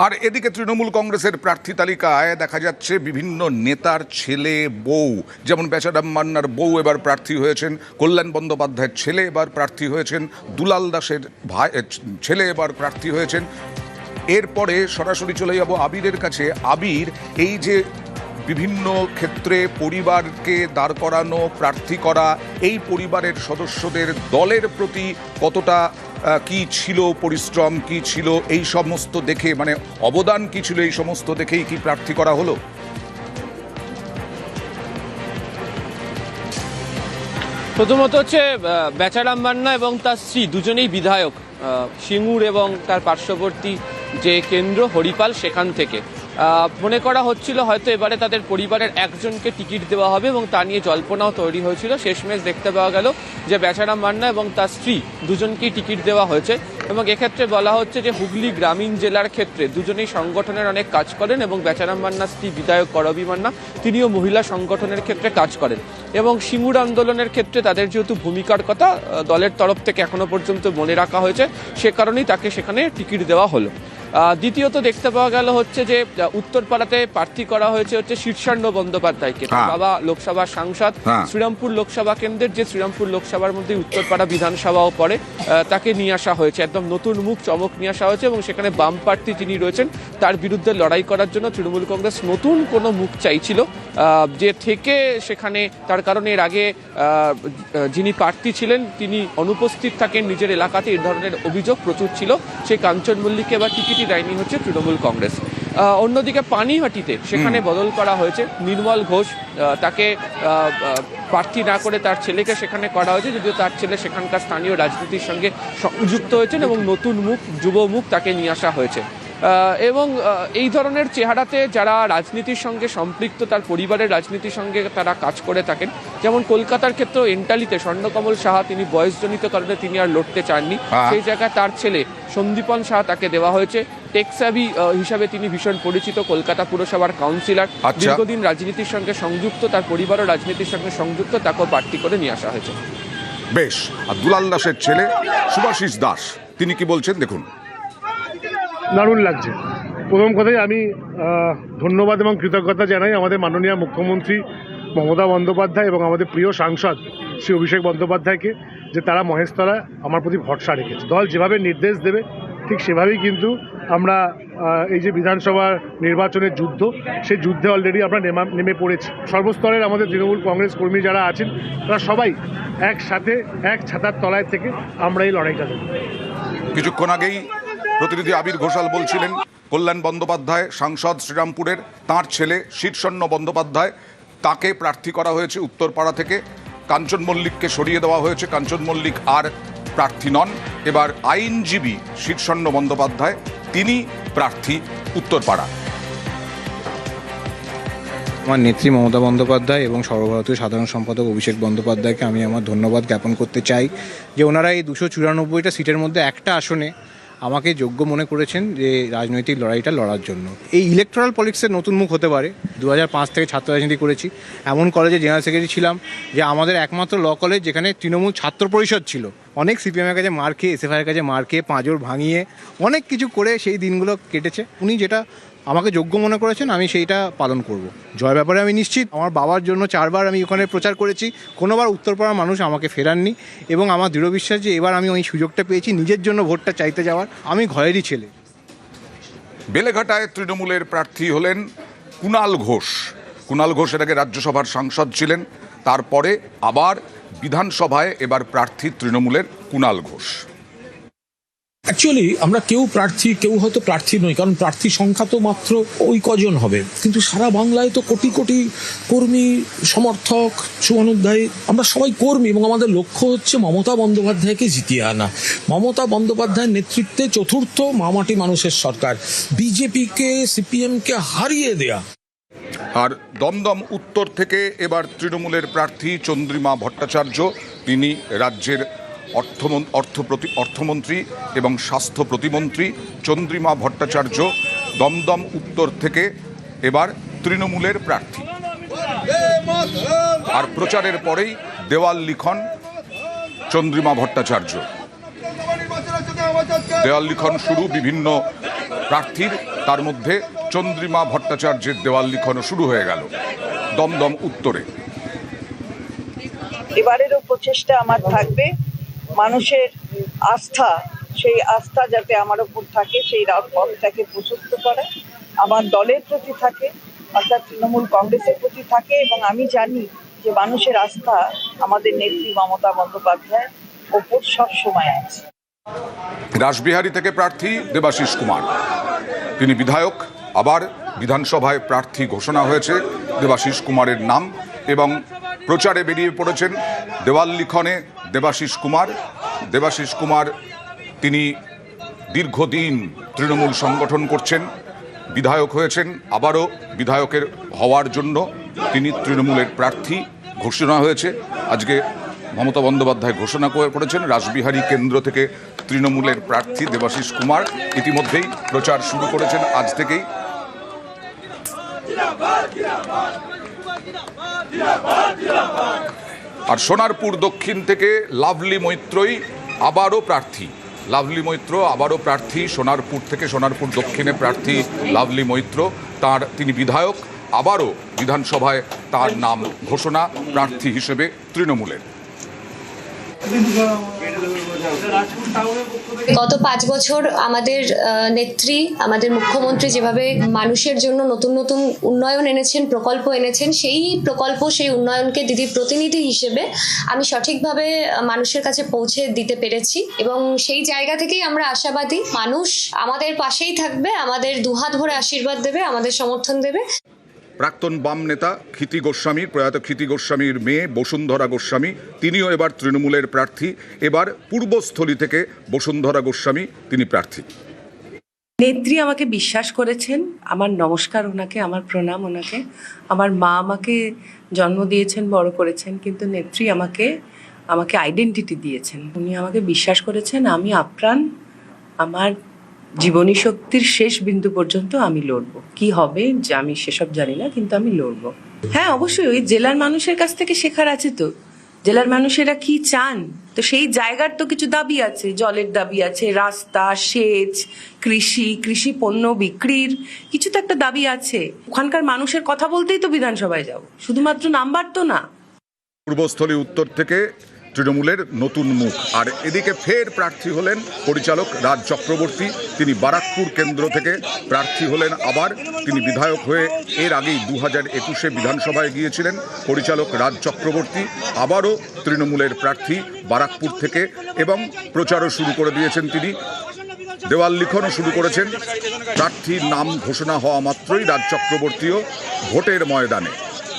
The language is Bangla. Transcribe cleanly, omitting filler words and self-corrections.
আর এদিকে তৃণমূল কংগ্রেসের প্রার্থী তালিকায় দেখা যাচ্ছে বিভিন্ন নেতার ছেলে বউ, যেমন বেচারাম মান্নার বউ এবার প্রার্থী হয়েছেন, কল্যাণ বন্দ্যোপাধ্যায়ের ছেলে এবার প্রার্থী হয়েছেন, দুলাল দাসের ভাই ছেলে এবার প্রার্থী হয়েছেন। এরপরে সরাসরি চলে যাব আবিরের কাছে। আবির, এই যে বিভিন্ন ক্ষেত্রে পরিবারকে দাঁড় করানো, প্রার্থী করা, এই পরিবারের সদস্যদের দলের প্রতি কতটা কি ছিল পরিশ্রম, কি ছিল এই সমস্ত দেখে, মানে অবদান কি ছিল এই সমস্ত দেখেই কি প্রার্থী করা হলো? প্রথমত হচ্ছে বেচারাম মান্না এবং তার স্ত্রী দুজনেই বিধায়ক সিঙ্গুর এবং তার পার্শ্ববর্তী যে কেন্দ্র হরিপাল, সেখান থেকে মনে করা হচ্ছিল হয়তো এবারে তাদের পরিবারের একজনকে টিকিট দেওয়া হবে এবং তা নিয়ে জল্পনাও তৈরি হয়েছিল। শেষমেশ দেখতে পাওয়া গেল যে বেচারাম মান্না এবং তার স্ত্রী দুজনকেই টিকিট দেওয়া হয়েছে এবং এক্ষেত্রে বলা হচ্ছে যে হুগলি গ্রামীণ জেলার ক্ষেত্রে দুজনেই সংগঠনের অনেক কাজ করেন এবং বেচারাম মান্নার স্ত্রী বিধায়ক করবী মান্না, তিনিও মহিলা সংগঠনের ক্ষেত্রে কাজ করেন এবং সিঙ্গুর আন্দোলনের ক্ষেত্রে তাদের যেহেতু ভূমিকার কথা দলের তরফ থেকে এখনো পর্যন্ত মনে রাখা হয়েছে, সে কারণেই তাকে সেখানে টিকিট দেওয়া হলো। দ্বিতীয়ত দেখতে পাওয়া গেল হচ্ছে যে উত্তরপাড়াতে প্রার্থী করা হয়েছে হচ্ছে শীর্ষান্ন বন্দ্যোপাধ্যায়কে। বাবা লোকসভার সাংসদ, শ্রীরামপুর লোকসভা কেন্দ্রের যে শ্রীরামপুর লোকসভার মধ্যে উত্তরপাড়া বিধানসভাও পড়ে, তাকে নিয়ে আসা হয়েছে, একদম নতুন মুখ, চমক নিয়ে আসা হয়েছে এবং সেখানে বাম প্রার্থী যিনি রয়েছেন তার বিরুদ্ধে লড়াই করার জন্য তৃণমূল কংগ্রেস নতুন কোনো মুখ চাইছিল যে থেকে সেখানে, তার কারণে এর আগে যিনি প্রার্থী ছিলেন তিনি অনুপস্থিত থাকেন নিজের এলাকাতে, এই ধরনের অভিযোগ প্রচুর ছিল। সেই কাঞ্চন মল্লিককে এবার টিকিটই দেয়নি হচ্ছে তৃণমূল কংগ্রেস। অন্যদিকে পানিহাটিতে সেখানে বদল করা হয়েছে, নির্মল ঘোষ তাকে প্রার্থী না করে তার ছেলেকে সেখানে করা হয়েছে, যদিও তার ছেলে সেখানকার স্থানীয় রাজনীতির সঙ্গে সংযুক্ত হয়েছেন এবং নতুন মুখ, যুব মুখ তাকে নিয়ে আসা হয়েছে। এবং এই ধরনের চেহারাতে যারা রাজনীতির সঙ্গে সম্পৃক্ত, তার পরিবারের রাজনীতির সঙ্গে তারা কাজ করে থাকেন, যেমন কলকাতার ক্ষেত্রে এন্টালিতে স্বর্ণকমল সাহা, তিনি বয়সজনিত কারণে তিনি আর লড়তে চাননি, সেই জায়গায় তার ছেলে সন্দীপন সাহা তাকে দেওয়া হয়েছে। টেকসাভি হিসাবে তিনি ভীষণ পরিচিত, কলকাতা পুরসভার কাউন্সিলর, দীর্ঘদিন রাজনীতির সঙ্গে সংযুক্ত, তার পরিবারও রাজনীতির সঙ্গে সংযুক্ত, তাকেও প্রার্থী করে নিয়ে আসা হয়েছে। বেশ। আর দুলাল দাসের ছেলে শুভাশিস দাস, তিনি কি বলছেন দেখুন। দারুণ লাগছে। প্রথম কথাই আমি ধন্যবাদ এবং কৃতজ্ঞতা জানাই আমাদের মাননীয় মুখ্যমন্ত্রী মমতা বন্দ্যোপাধ্যায় এবং আমাদের প্রিয় সাংসদ শ্রী অভিষেক বন্দ্যোপাধ্যায়কে, যে তারা মহেশতলা আমার প্রতি ভরসা রেখেছে। দল যেভাবে নির্দেশ দেবে ঠিক সেভাবেই কিন্তু আমরা এই যে বিধানসভা নির্বাচনের যুদ্ধ, সেই যুদ্ধে অলরেডি আমরা নেমে পড়েছি। সর্বস্তরের আমাদের তৃণমূল কংগ্রেস কর্মী যারা আছেন তারা সবাই একসাথে এক ছাতার তলায় থেকে আমরা এই লড়াইটা দেব। কিছুক্ষণ আগেই প্রতিনিধি আবির ঘোষাল বলছিলেন কল্যাণ বন্দ্যোপাধ্যায় সাংসদ শ্রীরামপুরের, তাঁর ছেলে শীর্ষন্ন বন্দ্যোপাধ্যায়, তাকে প্রার্থী করা হয়েছে উত্তরপাড়া থেকে। কাঞ্চন মল্লিককে সরিয়ে দেওয়া হয়েছে, কাঞ্চন মল্লিক আর প্রার্থী নন। এবার আইনজীবী শীর্ষন্ন বন্দ্যোপাধ্যায়, তিনি প্রার্থী উত্তরপাড়া। আমার নেত্রী মমতা বন্দ্যোপাধ্যায় এবং সর্বভারতীয় সাধারণ সম্পাদক অভিষেক বন্দ্যোপাধ্যায়কে আমি আমার ধন্যবাদ জ্ঞাপন করতে চাই যে ওনারা এই 294টা সিটের মধ্যে একটা আসনে আমাকে যোগ্য মনে করেছেন যে রাজনৈতিক লড়াইটা লড়ার জন্য। এই ইলেকট্রাল পলিটিক্সের নতুন মুখ হতে পারে। 2005 থেকে ছাত্র রাজনীতি করেছি, এমন কলেজে জেনারেল সেক্রেটারি ছিলাম যে আমাদের একমাত্র ল কলেজ যেখানে তৃণমূল ছাত্র পরিষদ ছিল। অনেক সিপিএমের কাছে মার খেয়ে, এসএফআইয়ের কাছে মার খেয়ে, পাঁজর ভাঙিয়ে অনেক কিছু করে সেই দিনগুলো কেটেছে। উনি যেটা আমাকে যোগ্য মনে করেছেন আমি সেইটা পালন করব। জয় ব্যাপারে আমি নিশ্চিত। আমার বাবার জন্য 4 বার আমি ওখানে প্রচার করেছি, কোনোবার উত্তরপাড়ার মানুষ আমাকে ফেরাননি এবং আমার দৃঢ় বিশ্বাস যে এবার আমি ওই সুযোগটা পেয়েছি নিজের জন্য ভোটটা চাইতে যাওয়ার। আমি ঘরেরই ছেলে। বেলেঘাটায় তৃণমূলের প্রার্থী হলেন কুণাল ঘোষ। কুণাল ঘোষ এর আগে রাজ্যসভার সাংসদ ছিলেন, তারপরে আবার বিধানসভায় এবার প্রার্থী তৃণমূলের কুণাল ঘোষ। অ্যাকচুয়ালি আমরা কেউ প্রার্থী, কেউ হয়তো প্রার্থী নই, কারণ প্রার্থী সংখ্যা তো মাত্র ওই কজন হবে, কিন্তু সারা বাংলায় তো কোটি কোটি কর্মী, সমর্থক, শুভানুধ্যায়ী, আমরা সবাই কর্মী এবং আমাদের লক্ষ্য হচ্ছে মমতা বন্দ্যোপাধ্যায়কে জিতিয়ে আনা। মমতা বন্দ্যোপাধ্যায়ের নেতৃত্বে চতুর্থ মামাটি মানুষের সরকার, বিজেপিকে, সিপিএমকে হারিয়ে দেয়া। আর দমদম উত্তর থেকে এবার তৃণমূলের প্রার্থী চন্দ্রিমা ভট্টাচার্য, তিনি রাজ্যের অর্থমন্ত্রী এবং স্বাস্থ্য প্রতিমন্ত্রী। চন্দ্রিমা ভট্টাচার্য দমদম উত্তর থেকে এবার তৃণমূলের প্রার্থী। আর প্রচারের পরেই দেওয়াল লিখন চন্দ্রিমা ভট্টাচার্য। দেওয়াল লিখন শুরু বিভিন্ন প্রার্থীর। তার মধ্যে চন্দ্রিমা ভট্টাচার্যের দেওয়াল লিখনও শুরু হয়ে গেল দমদম উত্তরে। এবারেরও প্রচেষ্টা আমার থাকবে মানুষের আস্থা, সেই আস্থা যাতে আমার উপর থাকে, সেই পথটাকে প্রশস্ত করা আমার দলের প্রতি থাকে, অর্থাৎ তৃণমূল কংগ্রেসের প্রতি থাকে। এবং আমি জানি যে মানুষের আস্থা আমাদের নেত্রী মমতা বন্দ্যোপাধ্যায়ের ওপর সব সময় আছে। রাসবিহারী থেকে প্রার্থী দেবাশিস কুমার, তিনি বিধায়ক, আবার বিধানসভায় প্রার্থী ঘোষণা হয়েছে দেবাশিস কুমারের নাম এবং প্রচারে বেরিয়ে পড়েছেন দেওয়াল লিখনে দেবাশিস কুমার। দেবাশিস কুমার তিনি দীর্ঘদিন তৃণমূল সংগঠন করছেন, বিধায়ক হয়েছেন, আবারও বিধায়কের হওয়ার জন্য তিনি তৃণমূলের প্রার্থী ঘোষণা হয়েছে। আজকে মমতা বন্দ্যোপাধ্যায় ঘোষণা করেছেন রাসবিহারী কেন্দ্র থেকে তৃণমূলের প্রার্থী দেবাশিস কুমার। ইতিমধ্যেই প্রচার শুরু করেছেন আজ থেকেই। আর সোনারপুর দক্ষিণ থেকে লাভলি মৈত্রই আবারও প্রার্থী। লাভলি মৈত্র আবারও প্রার্থী সোনারপুর থেকে, সোনারপুর দক্ষিণে প্রার্থী লাভলি মৈত্র। তিনি বিধায়ক, আবারও বিধানসভায় তার নাম ঘোষণা প্রার্থী হিসেবে তৃণমূলের। গত 5 বছর আমাদের নেত্রী, আমাদের মুখ্যমন্ত্রী যেভাবে মানুষের জন্য নতুন নতুন উন্নয়ন এনেছেন, প্রকল্প এনেছেন, সেই প্রকল্প, সেই উন্নয়নকে দিদির প্রতিনিধি হিসেবে আমি সঠিকভাবে মানুষের কাছে পৌঁছে দিতে পেরেছি এবং সেই জায়গা থেকেই আমরা আশাবাদী মানুষ আমাদের পাশেই থাকবে, আমাদের দুহাত ভরে আশীর্বাদ দেবে, আমাদের সমর্থন দেবে। প্রাক্তন বাম নেতা ক্ষিতি গোস্বামী, প্রয়াত ক্ষিতি গোস্বামীর মেয়ে বসুন্ধরা গোস্বামী, তিনিও এবার তৃণমূলের প্রার্থী। এবার পূর্বস্থলী থেকে বসুন্ধরা গোস্বামী তিনি প্রার্থী। নেত্রী আমাকে বিশ্বাস করেছেন, আমার নমস্কার ওনাকে, আমার প্রণাম ওনাকে। আমার মা আমাকে জন্ম দিয়েছেন, বড় করেছেন, কিন্তু নেত্রী আমাকে আইডেন্টিটি দিয়েছেন। উনি আমাকে বিশ্বাস করেছেন, আমি আপ্রাণ আমার জীবনী শক্তির শেষ বিন্দু পর্যন্ত আমি লড়বো। কি হবে যে আমি সেসব জানি না, কিন্তু আমি লড়বো। হ্যাঁ, অবশ্যই ওই জেলার মানুষের কাছ থেকে শেখার আছে তো, জেলার মানুষেরা কি চান। তো সেই জায়গার তো কিছু দাবি আছে, জলের দাবি আছে, রাস্তা, সেচ, কৃষি পণ্য বিক্রির কিছু তো একটা দাবি আছে। ওখানকার মানুষের কথা বলতেই তো বিধানসভায় যাও, শুধুমাত্র নাম্বার তো না। পূর্বস্থলী উত্তর থেকে তৃণমূলের নতুন মুখ। আর এদিকে ফের প্রার্থী হলেন পরিচালক রাজ চক্রবর্তী। তিনি বারাকপুর কেন্দ্র থেকে প্রার্থী হলেন আবার। তিনি বিধায়ক হয়ে এর আগেই 2021-এ বিধানসভায় গিয়েছিলেন। পরিচালক রাজ চক্রবর্তী আবারও তৃণমূলের প্রার্থী বারাকপুর থেকে এবং প্রচারও শুরু করে দিয়েছেন তিনি, দেওয়াল লিখনও শুরু করেছেন। প্রার্থীর নাম ঘোষণা হওয়া মাত্রই রাজ চক্রবর্তীও ভোটের ময়দানে।